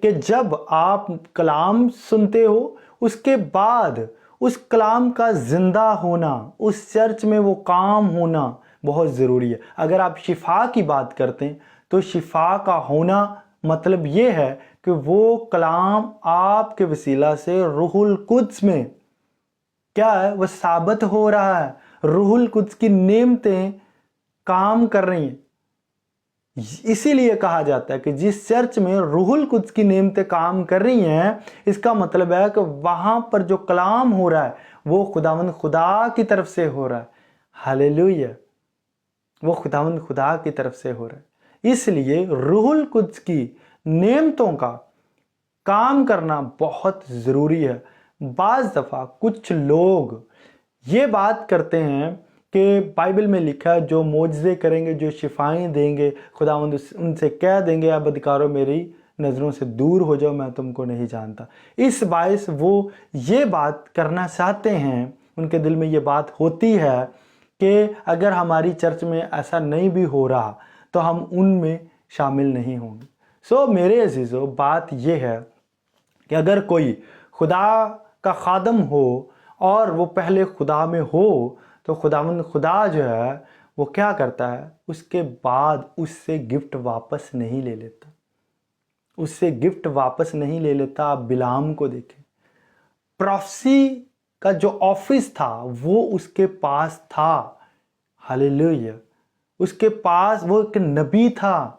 کہ جب آپ کلام سنتے ہو اس کے بعد اس کلام کا زندہ ہونا، اس چرچ میں وہ کام ہونا بہت ضروری ہے۔ اگر آپ شفا کی بات کرتے ہیں تو شفا کا ہونا مطلب یہ ہے کہ وہ کلام آپ کے وسیلہ سے روح القدس میں کیا ہے، وہ ثابت ہو رہا ہے، روح القدس کی نعمتیں کام کر رہی ہیں۔ اسی لیے کہا جاتا ہے کہ جس چرچ میں روح القدس کی نعمتیں کام کر رہی ہیں، اس کا مطلب ہے کہ وہاں پر جو کلام ہو رہا ہے وہ خداوند خدا کی طرف سے ہو رہا ہے۔ ہاللیلویہ، وہ خداوند خدا کی طرف سے ہو رہا ہے۔ اس لیے روح القدس کی نعمتوں کا کام کرنا بہت ضروری ہے۔ بعض دفعہ کچھ لوگ یہ بات کرتے ہیں کہ بائبل میں لکھا ہے جو معجزے کریں گے، جو شفائیں دیں گے، خداوند ان سے کہہ دیں گے، اے بدکارو میری نظروں سے دور ہو جاؤ، میں تم کو نہیں جانتا۔ اس باعث وہ یہ بات کرنا چاہتے ہیں، ان کے دل میں یہ بات ہوتی ہے کہ اگر ہماری چرچ میں ایسا نہیں بھی ہو رہا تو ہم ان میں شامل نہیں ہوں گے۔ میرے عزیزو، بات یہ ہے کہ اگر کوئی خدا کا خادم ہو اور وہ پہلے خدا میں ہو تو خداوند خدا جو ہے وہ کیا کرتا ہے، اس کے بعد اس سے گفٹ واپس نہیں لے لیتا، اس سے گفٹ واپس نہیں لے لیتا۔ آپ بلعام کو دیکھیں، پروفیسی کا جو آفس تھا وہ اس کے پاس تھا۔ ہاللیلویہ، اس کے پاس وہ ایک نبی تھا،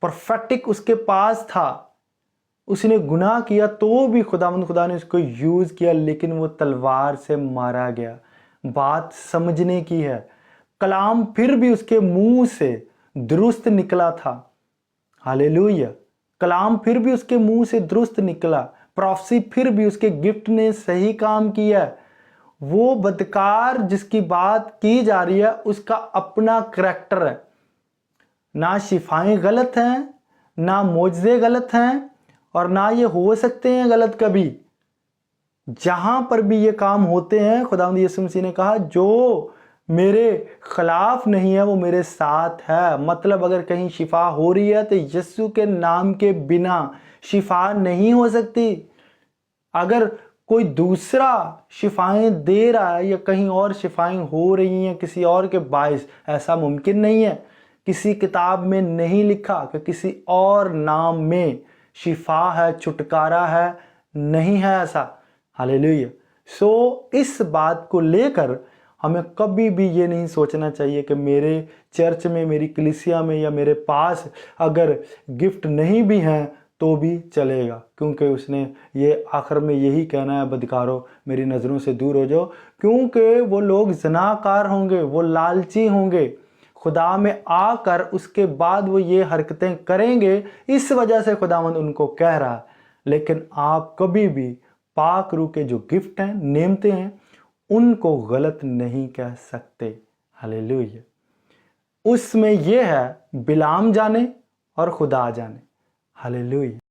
پروفیٹک اس کے پاس تھا۔ اس نے گناہ کیا تو بھی خداوند خدا نے اس کو یوز کیا، لیکن وہ تلوار سے مارا گیا۔ بات سمجھنے کی ہے، کلام پھر بھی اس کے منہ سے درست نکلا تھا۔ ہاللیلویہ، کلام پھر بھی اس کے منہ سے درست نکلا، پروفیسی پھر بھی اس کے گفٹ نے صحیح کام کیا۔ وہ بدکار جس کی بات کی جا رہی ہے اس کا اپنا کریکٹر ہے، نہ شفائیں غلط ہیں، نہ معجزے غلط ہیں، اور نہ یہ ہو سکتے ہیں غلط کبھی۔ جہاں پر بھی یہ کام ہوتے ہیں، خداوند یسوع مسیح نے کہا جو میرے خلاف نہیں ہے وہ میرے ساتھ ہے۔ مطلب اگر کہیں شفا ہو رہی ہے تو یسوع کے نام کے بنا شفا نہیں ہو سکتی۔ اگر کوئی دوسرا شفائیں دے رہا ہے یا کہیں اور شفائیں ہو رہی ہیں کسی اور کے باعث، ایسا ممکن نہیں ہے۔ کسی کتاب میں نہیں لکھا کہ کسی اور نام میں شفا ہے، چھٹکارا ہے، نہیں ہے ایسا۔ ہاللیلویہ۔ اس بات کو لے کر ہمیں کبھی بھی یہ نہیں سوچنا چاہیے کہ میرے چرچ میں، میری کلیسیا میں یا میرے پاس اگر گفٹ نہیں بھی ہیں تو بھی چلے گا، کیونکہ اس نے یہ آخر میں یہی کہنا ہے، بدکارو میری نظروں سے دور ہو جاؤ، کیونکہ وہ لوگ زناکار ہوں گے، وہ لالچی ہوں گے، خدا میں آ کر اس کے بعد وہ یہ حرکتیں کریں گے۔ اس وجہ سے خداوند ان کو کہہ رہا ہے۔ لیکن آپ کبھی بھی پاک روح کے جو گفٹ ہیں، نعمتیں ہیں، ان کو غلط نہیں کہہ سکتے۔ ہاللیلویہ۔ اس میں یہ ہے بلعام جانے اور خدا جانے۔ ہاللیلویہ۔